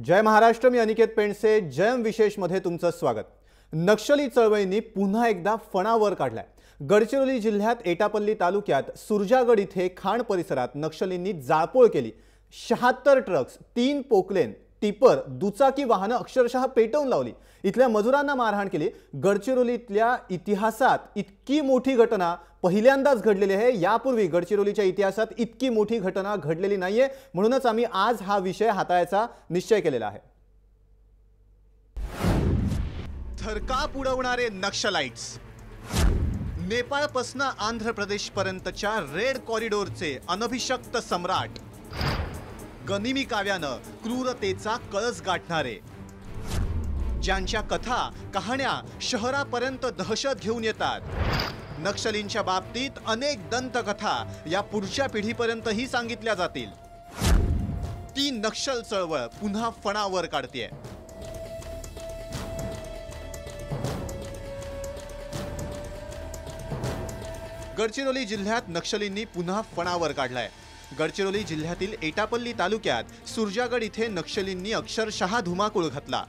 जय महाराष्ट्र। मी अनिकेत पेंडसे। जयम विशेष मध्ये तुमचं स्वागत। नक्षली चळवळींनी पुन्हा एकदा फणावर काढलाय। गडचिरोली जिल्ह्यात एटापल्ली तालुक्यात सुरजागड इथे खाण परिसरात नक्षलींनी जाळपोळ केली। 76 ट्रक्स, 3 पोकलेन, टिपर, दुचाकी वाहनं अक्षरशः पेटवून लावली। इथल्या मजुरांना मारहाण केली। गडचिरोलीतल्या इतिहासात इतकी मोठी घटना पहिल्यांदाच घडलेली आहे। यापूर्वी गडचिरोलीच्या इतिहासात इतकी मोठी घटना घडलेली नाहीये, म्हणूनच आम्ही आज हा विषय हाताळायचा निश्चय केलेला आहे। थरकाप उडवणारे नक्षलाइट्स, नेपाळपासून आंध्र प्रदेश पर्यंतच्या रेड कॉरिडॉरचे अनभिषक्त सम्राट, गनिमी काव्यानं क्रूरतेचा कळस गाठणारे, ज्यांच्या कथा कहाण्या शहरापर्यंत दहशत घेऊन येतात। नक्षलींच्या बाबतीत अनेक दंतकथा या पुढच्या पिढीपर्यंतही सांगितल्या जातील। ती नक्षल चळवळ पुन्हा फणावर काढतेय। गडचिरोली जिल्ह्यात नक्षलींनी पुन्हा फणावर काढलाय। गडचिरोली जिल्ह्यातील एटापल्ली तालुक्यात सुरजागड इथे नक्षलींनी अक्षरशः धुमाकूळ घातला।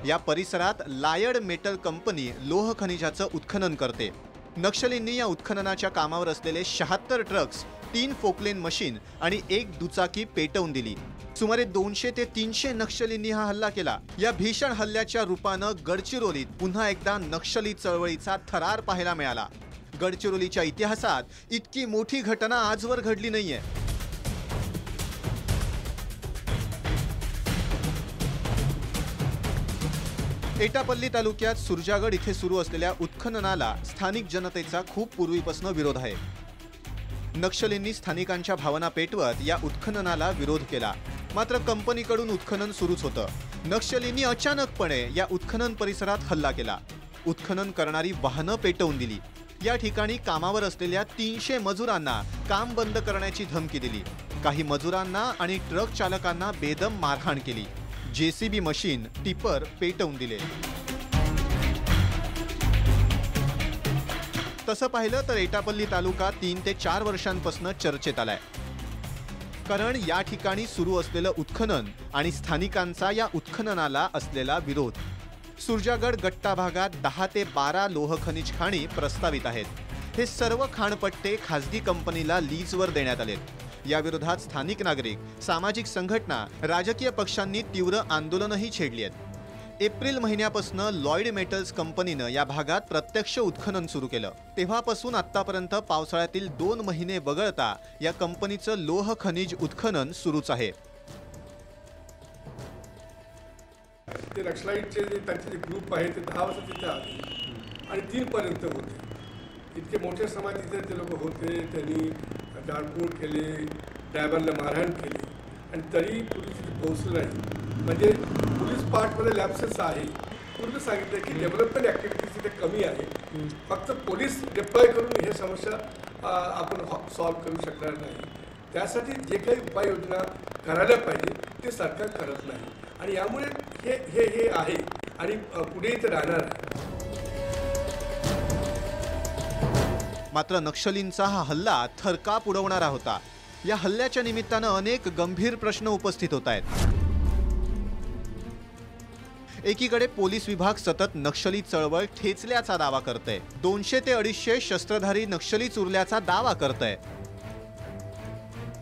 या परिसरात लायड मेटल कंपनी लोह खनिजाचं उत्खनन करते। नक्षलींनी या उत्खननाच्या कामावर असलेले 76 ट्रक्स, 3 फोकलेन मशीन आणि 1 दुचाकी पेटवून दिली। सुमारे 200 ते 300 नक्षलींनी हा हल्ला केला। या भीषण हल्ल्याच्या रूपानं गडचिरोलीत पुन्हा एकदा नक्षली चळवळीचा थरार पाहायला मिळाला। गडचिरोलीच्या इतिहासात इतकी मोठी घटना आजवर घडली नाहीये। एटापल्ली तालुक्यात सुरजागड इथे सुरू असलेल्या उत्खननाला स्थानिक जनतेचा खूप पूर्वीपासून विरोध आहे। नक्षलींनी स्थानिकांच्या भावना पेटवत या उत्खननाला विरोध केला, मात्र कंपनीकडून उत्खनन सुरूच होतं। नक्षलींनी अचानकपणे या उत्खनन परिसरात हल्ला केला। उत्खनन करणारी वाहनं पेटवून दिली। या ठिकाणी कामावर असलेल्या 300 मजुरांना काम बंद करण्याची धमकी दिली। काही मजुरांना आणि ट्रक चालकांना बेदम मारहाण केली। जेसीबी मशीन, टिपर पेटवून दिले। तसं पाहिलं तर एटापल्ली तालुका 3 ते 4 वर्षांपासून चर्चेत आलाय, कारण या ठिकाणी सुरू असलेलं उत्खनन आणि स्थानिकांचा या उत्खननाला असलेला विरोध। सुरजागड गट्टा भागात 10 ते 12 लोह खनिज खाणी प्रस्तावित आहेत। हे सर्व खाणपट्टे खासगी कंपनीला लीजवर देण्यात आलेत। या विरोधात स्थानिक नागरिक, सामाजिक संघटना, राजकीय पक्षांनी तीव्र आंदोलनही छेडली आहेत। एप्रिल महिन्यापासून लॉयड मेटल्स कंपनीनं या भागात प्रत्यक्ष उत्खनन सुरू केलं। तेव्हापासून आतापर्यंत पावसाळ्यातील 2 महिने वगळता या कंपनीचं लोह खनिज उत्खनन सुरूच आहे। ते नक्षलाइटचे जे त्यांचे ग्रुप आहे ते 10 वर्ष तिथे आले आणि 3 पर्यंत होते। इतके मोठे समाज तिथे ते लोक होते। त्यांनी जाळपोळ केले, ड्रायव्हरला मारहाण केली आणि तरी पोलीस तिथे पोहोचलं नाही। म्हणजे पोलीस पार्टमध्ये लॅप्सेस आहे। पूर्वी सांगितलं की डेव्हलपमेंट ॲक्टिव्हिटीज तिथे कमी आहे। फक्त पोलीस डिप्लॉय करून हे समस्या आपण सॉल्व्ह करू शकणार नाही। त्यासाठी जे काही उपाययोजना करायला पाहिजे ते सरकार करत नाही आणि यामुळे हे आहे आणि पुढे इथे राहणार आहे। मात्र नक्षलींचा हा हल्ला थरकाप उडवणारा होता। या हल्ल्याच्या निमित्तानं अनेक गंभीर प्रश्न उपस्थित होत आहेत। एकीकडे पोलीस विभाग सतत नक्षली चळवळ ठेचल्याचा दावा करतंय। 200 ते 250 शस्त्रधारी नक्षली चुरल्याचा दावा करतंय।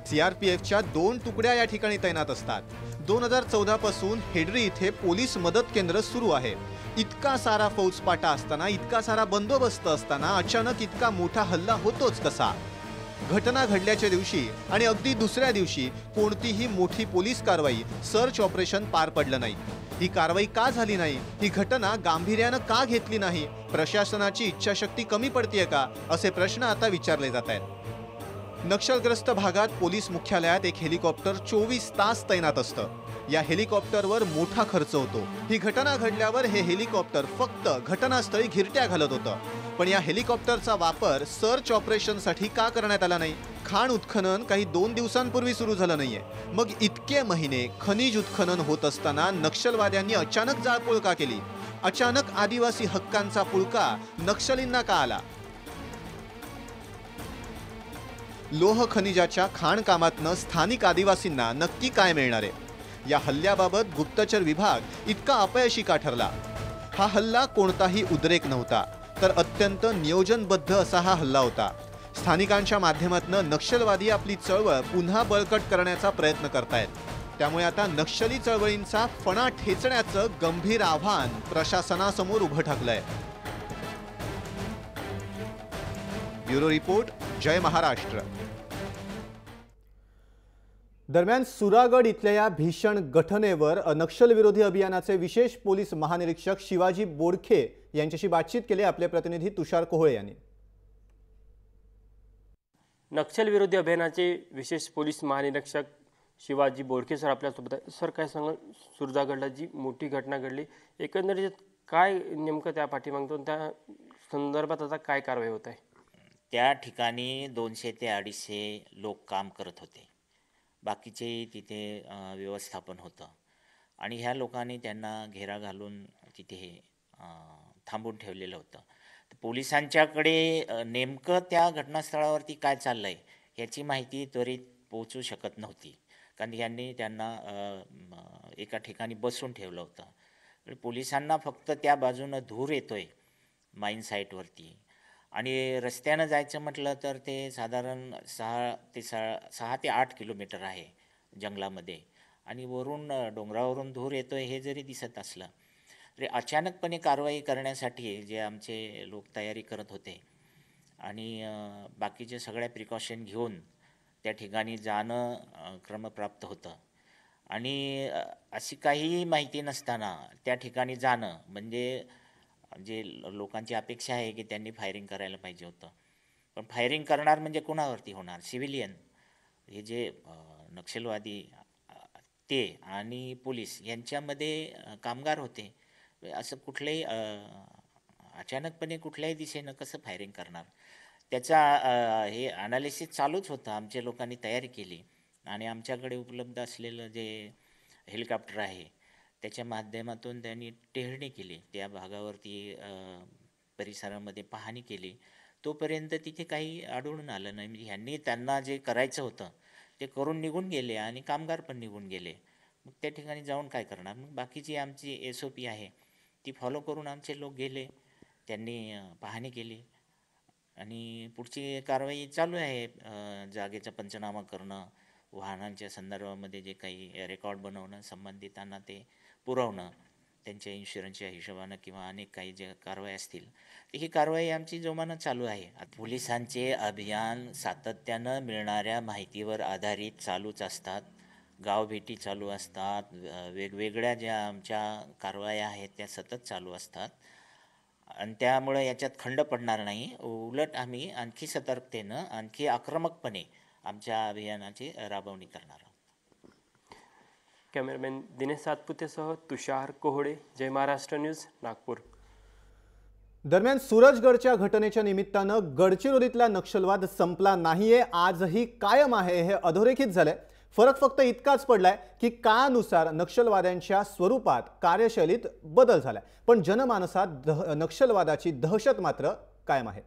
सीआरपीएफच्या 2 तुकड्या या ठिकाणी तैनात असतात। 2014 पासून हेडरी इथे पोलीस मदत केंद्र सुरू आहे। इतका सारा फौजपाटा असताना, इतका सारा बंदोबस्त असताना अचानक इतका मोठा हल्ला होतोच कसा? घटना घडल्याच्या दिवशी आणि अगदी दुसऱ्या दिवशी कोणतीही मोठी पोलीस कारवाई, सर्च ऑपरेशन पार पडलं नाही। ही कारवाई का झाली नाही? ही घटना गांभीर्यानं का घेतली नाही? प्रशासनाची इच्छाशक्ती कमी पडतीये का? असे प्रश्न आता विचारले जात आहेत। नक्षलग्रस्त भागात पोलीस मुख्यालयात एक हेलिकॉप्टर 24 तास तैनात असतं। या हेलिकॉप्टरवर मोठा खर्च होतो। ही घटना घडल्यावर हे हेलिकॉप्टर फक्त घटनास्थळी घिरट्या घालत होतं। पण या हेलिकॉप्टरचा वापर सर्च ऑपरेशनसाठी का करण्यात आला नाही? खाण उत्खनन काही 2 दिवसांपूर्वी सुरू झालं नाहीये. मग इतके महिने खनिज उत्खनन होत असताना नक्षलवाद्यांनी अचानक जाळपोळ का केली? अचानक आदिवासी हक्कांचा पुळका नक्षलींना का आला? लोह खनिजाच्या खाण कामातनं स्थानिक आदिवासींना नक्की काय मिळणार आहे? या हल्ल्याबाबत गुप्तचर विभाग इतका अपयशी का ठरला? हा हल्ला कोणताही उद्रेक नव्हता, तर अत्यंत नियोजनबद्ध असा हा हल्ला होता. स्थानिकांच्या माध्यमातून नक्षलवादी आपली चळवळ पुन्हा बळकट करण्याचा प्रयत्न करतायत. त्यामुळे आता नक्षली चळवळींचा फणा ठेचण्याचं गंभीर आव्हान प्रशासनासमोर उभं ठाकलंय. ब्युरो रिपोर्ट, जय महाराष्ट्र. दरम्यान सुरागड इथल्या या भीषण घटनेवर नक्षलविरोधी अभियानाचे विशेष पोलीस महानिरीक्षक शिवाजी बोडखे यांच्याशी बातचीत केली आपले प्रतिनिधी तुषार कोहळे यांनी. नक्षलविरोधी अभियानाचे विशेष पोलीस महानिरीक्षक शिवाजी बोडखे सर आपल्यासोबत आहे. सर, काय सांगाल, सुरजागडला जी मोठी घटना घडली, एकंदरीत काय नेमकं त्या पाठीमागून त्या संदर्भात आता काय कारवाई होत आहे? त्या ठिकाणी 200 ते 250 लोक काम करत होते. बाकीचे तिथे व्यवस्थापन होतं आणि ह्या लोकांनी त्यांना घेरा घालून तिथे थांबून ठेवलेलं होतं. तर पोलिसांच्याकडे नेमकं त्या घटनास्थळावरती काय चाललं आहे ह्याची माहिती त्वरित पोहोचू शकत नव्हती, कारण यांनी त्यांना एका ठिकाणी बसून ठेवलं होतं. पोलिसांना फक्त त्या बाजूनं धूर येतोय माईन साईटवरती आणि रस्त्यानं जायचं म्हटलं तर ते साधारण 6 ते 8 किलोमीटर आहे जंगलामध्ये आणि वरून डोंगरावरून धूर येतोय हे जरी दिसत असलं तरी अचानकपणे कारवाई करण्यासाठी जे आमचे लोक तयारी करत होते आणि बाकीचे सगळ्या प्रिकॉशन घेऊन त्या ठिकाणी जाणं क्रमप्राप्त होतं आणि अशी काही माहिती नसताना त्या ठिकाणी जाणं म्हणजे जे लोकांची अपेक्षा आहे की त्यांनी फायरिंग करायला पाहिजे होतं. पण फायरिंग करणार म्हणजे कोणावरती होणार? सिव्हिलियन. हे जे नक्षलवादी ते आणि पोलीस यांच्यामध्ये कामगार होते. असं कुठलंही अचानकपणे कुठल्याही दिशेनं कसं फायरिंग करणार? त्याचा हे ॲनालिसिस चालूच होतं. आमच्या लोकांनी तयारी केली आणि आमच्याकडे उपलब्ध असलेलं जे हेलिकॉप्टर आहे त्याच्या माध्यमातून त्यांनी टेहळणी केली. त्या भागावरती परिसरामध्ये पाहणी केली. तोपर्यंत तिथे काही आढळून आलं नाही. म्हणजे ह्यांनी त्यांना जे करायचं होतं ते करून निघून गेले आणि कामगार पण निघून गेले. मग त्या ठिकाणी जाऊन काय करणार? मग बाकीची आमची SOP आहे ती फॉलो करून आमचे लोक गेले, त्यांनी पाहणी केली आणि पुढची कारवाई चालू आहे. जागेचा पंचनामा करणं, वाहनांच्या संदर्भामध्ये जे काही रेकॉर्ड बनवणं, संबंधितांना ते पुरवणं, त्यांच्या इन्शुरन्सच्या हिशोबानं किंवा अनेक काही जे कारवाई असतील ही कारवाई आमची जोमानं चालू आहे. पोलिसांचे अभियान सातत्यानं मिळणाऱ्या माहितीवर आधारित चालूच असतात. गावभेटी चालू असतात. वेगवेगळ्या ज्या आमच्या कारवाया आहेत त्या सतत चालू असतात आणि त्यामुळे याच्यात खंड पडणार नाही. उलट आम्ही आणखी सतर्कतेनं, आणखी आक्रमकपणे आमच्या अभियानाची राबवणी करणार आहोत. कॅमेरामॅन दिनेश सातपुतेसह तुषार कोहळे, जय महाराष्ट्र न्यूज, नागपूर. दरम्यान सूरजगडच्या घटनेच्या निमित्तानं गडचिरोलीतला नक्षलवाद संपला नाहीये, आजही कायम आहे हे अधोरेखित झालंय. फरक फक्त इतकाच पडलाय की काळानुसार नक्षलवाद्यांच्या स्वरूपात, कार्यशैलीत बदल झालाय, पण जनमानसात नक्षलवादाची दहशत मात्र कायम आहे.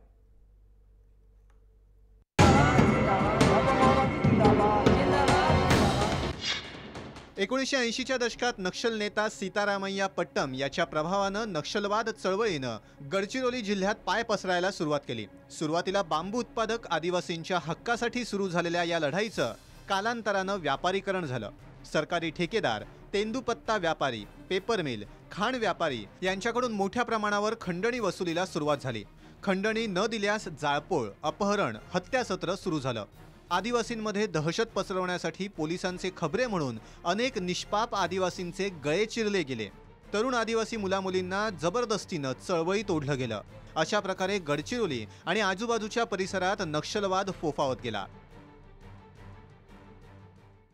एकोणीसशे 80च्या दशकात नक्षल नेता सीतारामय्या पट्टम याच्या प्रभावानं नक्षलवाद चळवळीनं गडचिरोली जिल्ह्यात पाय पसरायला सुरुवात केली. सुरुवातीला बांबू उत्पादक आदिवासींच्या हक्कासाठी सुरू झालेल्या या लढाईचं कालांतरानं व्यापारीकरण झालं. सरकारी ठेकेदार, तेंदूपत्ता व्यापारी, पेपर मिल, खाण व्यापारी यांच्याकडून मोठ्या प्रमाणावर खंडणी वसुलीला सुरुवात झाली. खंडणी न दिल्यास जाळपोळ, अपहरण, हत्यासत्र सुरू झालं. आदिवासींमध्ये दहशत पसरवण्यासाठी पोलिसांचे खबरे म्हणून अनेक निष्पाप आदिवासींचे गळे चिरले गेले. तरुण आदिवासी मुलामुलींना जबरदस्तीनं चळवळीत ओढलं गेलं. अशा प्रकारे गडचिरोली आणि आजूबाजूच्या परिसरात नक्षलवाद फोफावत गेला.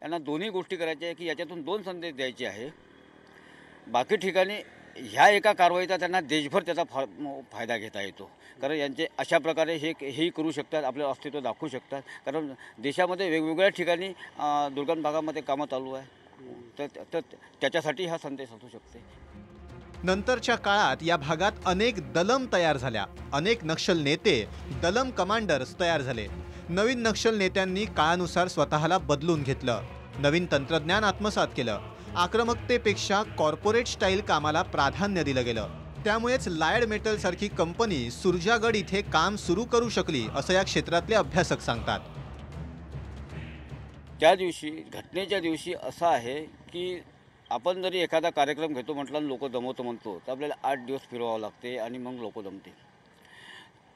यांना दोन्ही गोष्टी करायच्या आहे की याच्यातून 2 संदेश द्यायचे आहे. बाकी ठिकाणी ह्या एका कारवाईचा त्यांना देशभर त्याचा फायदा घेता येतो. कारण यांचे अशा प्रकारे हेही करू शकतात, आपलं अस्तित्व दाखवू शकतात. कारण देशामध्ये वेगवेगळ्या ठिकाणी दुर्गम भागामध्ये कामं चालू आहे, तर त्याच्यासाठी हा संदेश असू शकते. नंतरच्या काळात या भागात अनेक दलम तयार झाल्या. अनेक नक्षल नेते, दलम कमांडर्स तयार झाले. नवीन नक्षल नेत्यांनी काळानुसार स्वतःला बदलून घेतलं, नवीन तंत्रज्ञान आत्मसात केलं. आक्रमकतेपेक्षा कॉर्पोरेट स्टाईल कामाला प्राधान्य दिलं गेलं. त्यामुळेच लायड मेटल सारखी कंपनी सुरजागड इथे काम सुरू करू शकली, असं या क्षेत्रातले अभ्यासक सांगतात. त्या दिवशी, घटनेच्या दिवशी असं आहे की आपण जरी एखादा कार्यक्रम घेतो म्हटलं लोक दमवतो म्हणतो, तर आपल्याला 8 दिवस फिरवावं लागते आणि मग लोक दमते.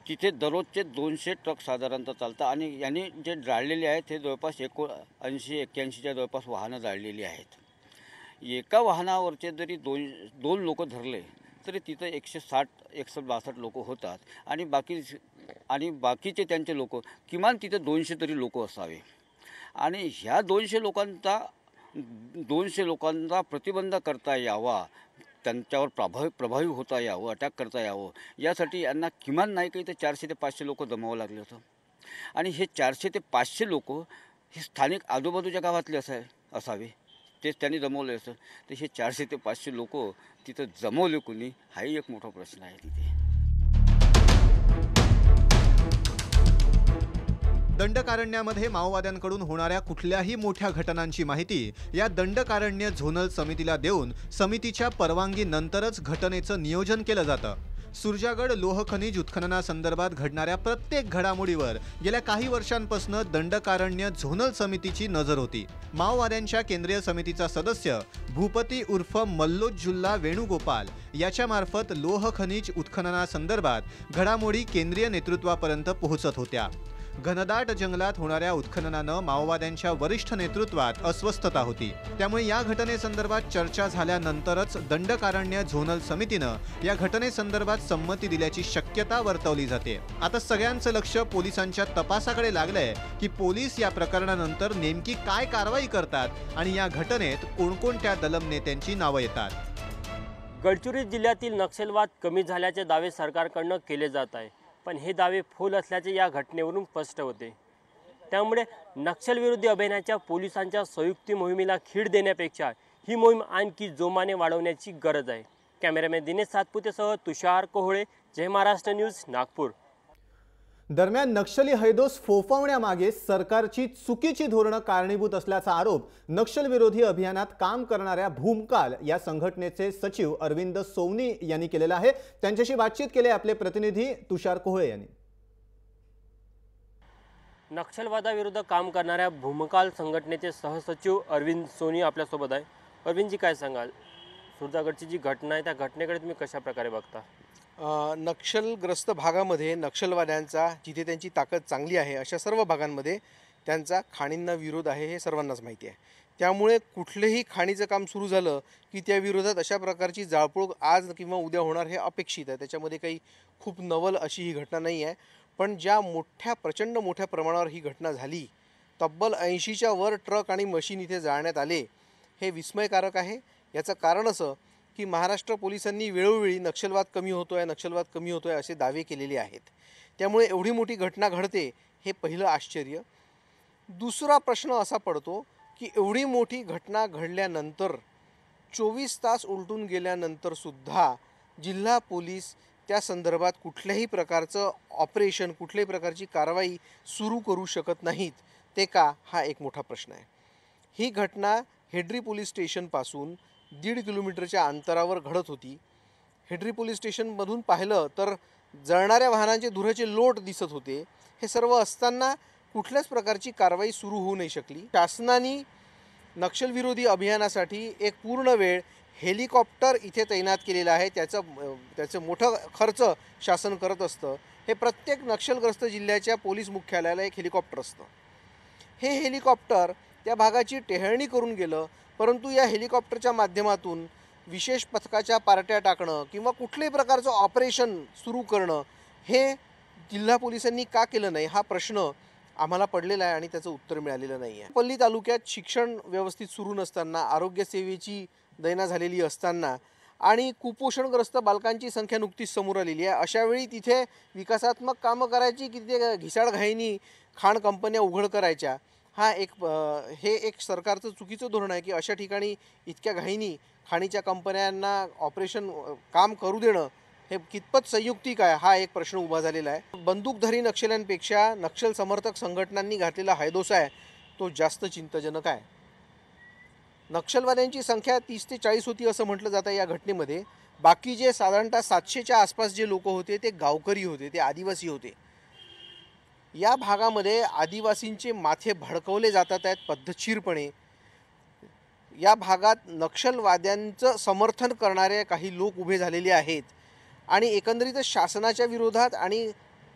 तिथे दररोजचे 200 ट्रक साधारणतः चालतात आणि यांनी जे जाळलेले आहेत ते जवळपास 80-81च्या जवळपास वाहनं जाळलेली आहेत. एका वाहनावरचे जरी दोन लोक धरले तरी तिथं 160-162 लोक होतात आणि बाकीचे त्यांचे लोक किमान तिथे 200 तरी लोक असावे. आणि ह्या 200 लोकांचा प्रतिबंध करता यावा, त्यांच्यावर प्रभावी होता यावं, अटॅक करता यावं, यासाठी यांना किमान नाही काही तर 400 ते 500 लोक जमावं लागले होतं. आणि हे 400 ते 500 लोक हे स्थानिक आजूबाजूच्या गावातले असावे, तेच त्यांनी जमवले असं. तर हे 400 ते 500 लोक तिथं जमवले कोणी, हाही एक मोठा प्रश्न आहे तिथे. दंडकारण्यामध्ये माओवाद्यांकडून होणाऱ्या कुठल्याही मोठ्या घटनांची माहिती या दंडकारण्य झोनल समितीला देऊन समितीच्या परवानगीनंतरच घटनेचं नियोजन केलं जातं. सुरजागड लोह खनिज उत्खननासंदर्भात घडणाऱ्या प्रत्येक घडामोडीवर गेल्या काही वर्षांपासून दंडकारण्य झोनल समितीची नजर होती. माओवाद्यांच्या केंद्रीय समितीचा सदस्य भूपती उर्फ मल्लोजुल्ला वेणुगोपाल याच्या मार्फत लोह खनिज उत्खननासंदर्भात घडामोडी केंद्रीय नेतृत्वापर्यंत पोहोचत होत्या. घनदाट जंगलात होणाऱ्या उत्खननानं माओवाद्यांच्या वरिष्ठ नेतृत्वात अस्वस्थता होती. त्यामुळे या घटनेसंदर्भात चर्चा झाल्यानंतरच दंडकारण्य झोनल समितीनं या घटनेसंदर्भात संमती दिल्याची शक्यता वर्तवली जाते. आता सगळ्यांचं लक्ष पोलिसांच्या तपासाकडे लागलंय की पोलीस या प्रकरणानंतर नेमकी काय कारवाई करतात आणि या घटनेत कोणकोणत्या दलम नेत्यांची नावं येतात. गडचिरोली जिल्ह्यातील नक्षलवाद कमी झाल्याचे दावे सरकारकडून केले जात आहे, पण हे दावे फोल असल्याचे या घटनेवरून स्पष्ट होते. त्यामुळे नक्षलविरोधी अभियानाच्या पोलिसांच्या संयुक्त मोहिमेला खीळ देण्यापेक्षा ही मोहीम आणखी जोमाने वाढवण्याची गरज आहे. कॅमेरामॅन दिनेश सातपुतेसह तुषार कोहळे, जय महाराष्ट्र न्यूज, नागपूर. दरम्यान नक्षली हैदोस फोफावण्यामागे सरकारची चुकीची धोरणं कारणीभूत असल्याचा आरोप नक्षलविरोधी अभियानात काम करणाऱ्या भूमकाल या संघटनेचे सचिव अरविंद सोवनी यांनी केलेला आहे. त्यांच्याशी बातचीत केली आपले प्रतिनिधी तुषार कोहळे यांनी. नक्षलवादाविरुद्ध काम करणाऱ्या भूमकाल संघटनेचे सहसचिव अरविंद सोनी आपल्यासोबत आहे. अरविंदजी, काय सांगाल, सुरजागडची जी घटना आहे त्या घटनेकडे तुम्ही कशा प्रकारे बघता? नक्षलग्रस्त भागामध्ये नक्षलवाद्यांचा जिथे त्यांची ताकद चांगली आहे अशा सर्व भागांमध्ये त्यांचा खाणींना विरोध आहे हे सर्वांनाच माहिती आहे. त्यामुळे कुठलेही खाणीचं काम सुरू झालं की त्या विरोधात अशा प्रकारची जाळपोळ आज किंवा उद्या होणार हे अपेक्षित आहे. त्याच्यामध्ये काही खूप नवल अशी ही घटना नाही आहे. पण ज्या प्रचंड मोठ्या प्रमाणावर ही घटना झाली, तब्बल 80च्या वर ट्रक आणि मशीन इथे जाळण्यात आले, हे विस्मयकारक आहे. याचं कारण असं की महाराष्ट्र पोलिसांनी वेळोवेळी नक्षलवाद कमी होतोय असे दावे केलेले आहेत. त्यामुळे एवढी मोठी घटना घडते हे पहिलं आश्चर्य. दुसरा प्रश्न असा पडतो की एवढी मोठी घटना घडल्यानंतर 24 तास उलटून गेल्यानंतर सुद्धा जिल्हा पोलीस त्या संदर्भात कुठल्याही प्रकारचं ऑपरेशन, कुठल्याही प्रकारची कारवाई सुरू करू शकत नाहीत. ते का, हा एक मोठा प्रश्न आहे. ही घटना हेड्री पोलीस स्टेशनपासून 1.5 किलोमीटरच्या अंतरावर घडत होती. हेड्री पोलीस स्टेशनमधून पाहिलं तर जळणाऱ्या वाहनांचे धुराचे लोट दिसत होते. हे सर्व असताना कुठल्याच प्रकारची कारवाई सुरू होऊ नाही शकली. शासनाने नक्षलविरोधी अभियानासाठी एक पूर्ण वेळ हेलिकॉप्टर इथे तैनात केलेला आहे. त्याचं मोठं खर्च शासन करत असतं. हे प्रत्येक नक्षलग्रस्त जिल्ह्याच्या पोलीस मुख्यालयाला एक हेलिकॉप्टर असतं. हे हेलिकॉप्टर त्या भागाची टेहळणी करून गेलं, परंतु या हेलिकॉप्टरच्या माध्यमातून विशेष पथकाच्या पार्ट्या टाकणं किंवा कुठल्याही प्रकारचं ऑपरेशन सुरू करणं हे जिल्हा पोलिसांनी का केलं नाही, हा प्रश्न आम्हाला पडलेला आहे आणि त्याचं उत्तर मिळालेलं नाही आहे. पल्ली तालुक्यात शिक्षण व्यवस्थित सुरू नसताना, आरोग्य सेवेची दैना झालेली असताना आणि कुपोषणग्रस्त बालकांची संख्या नुकतीच समोर आलेली आहे। अशा वेळी तिथे विकासात्मक कामं करायची की तिथे घिसाडघाईनी खाण कंपन्या उघड करायच्या, हे एक सरकारचं चुकीचं धोरण आहे की अशा ठिकाणी इतक्या घाईनी खाणीच्या कंपन्यांना ऑपरेशन काम करू देणं हे कितपत संयुक्तिक आहे, हा एक प्रश्न उभा झालेला आहे। बंदूकधारी नक्षल्यांपेक्षा नक्षल समर्थक संघटनांनी घातलेला हायदोसा आहे तो जास्त चिंताजनक आहे। नक्षलवाद्यांची संख्या 30 ते 40 होती असं म्हटलं जातं या घटनेमध्ये। बाकी जे साधारणतः 700च्या आसपास जे लोक होते ते गावकरी होते, ते आदिवासी होते। या भागामध्ये आदिवासींचे माथे भडकवले जातात आहेत पद्धतशीरपणे। या भागात नक्षलवाद्यांचं समर्थन करणारे काही लोक उभे झालेले आहेत आणि एकंदरीतच शासनाच्या विरोधात आणि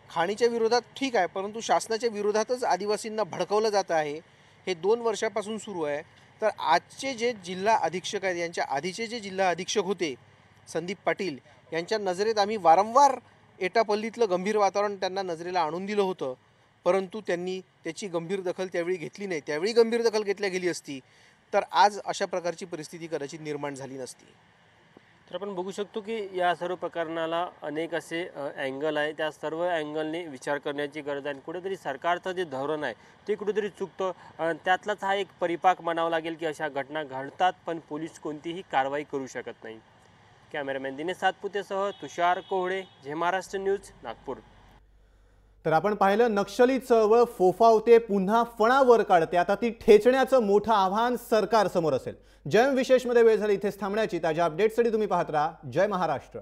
खाणीच्या विरोधात ठीक आहे, परंतु शासनाच्या विरोधातच आदिवासींना भडकवलं जात आहे। हे 2 वर्षापासून सुरू आहे। तर आजचे जे जिल्हा अधीक्षक आहेत, यांच्या आधीचे जे जिल्हा अधीक्षक होते संदीप पाटील, यांच्या नजरेत आम्ही वारंवार एटापल्लीतलं गंभीर वातावरण त्यांना नजरेला आणून दिलं होतं, परंतु त्यांनी त्याची गंभीर दखल त्यावेळी घेतली नाही। त्यावेळी गंभीर दखल घेतल्या गेली असती तर आज अशा प्रकारची परिस्थिती कदाचित निर्माण झाली नसती। तर आपण बघू शकतो की या सर्व प्रकरणाला अनेक असे अँगल आहे, त्या सर्व अँगलने विचार करण्याची गरज आहे आणि कुठेतरी सरकारचं जे धोरण आहे ते कुठेतरी चुकतं। त्यातलाच हा एक परिपाक म्हणावा लागेल की अशा घटना घडतात पण पोलीस कोणतीही कारवाई करू शकत नाही। कॅमेरामॅन दिनेश सातपुतेसह तुषार कोहळे, झे महाराष्ट्र न्यूज, नागपूर। तर आपण पाहिलं नक्षली चळवळ फोफावते, पुन्हा फणावर काढते। आता ती ठेचण्याचं मोठं आव्हान सरकार समोर असेल। जय विशेषमध्ये वेळ झाली इथेच थांबण्याची। ताज्या अपडेट्ससाठी तुम्ही पाहत राहा जय महाराष्ट्र।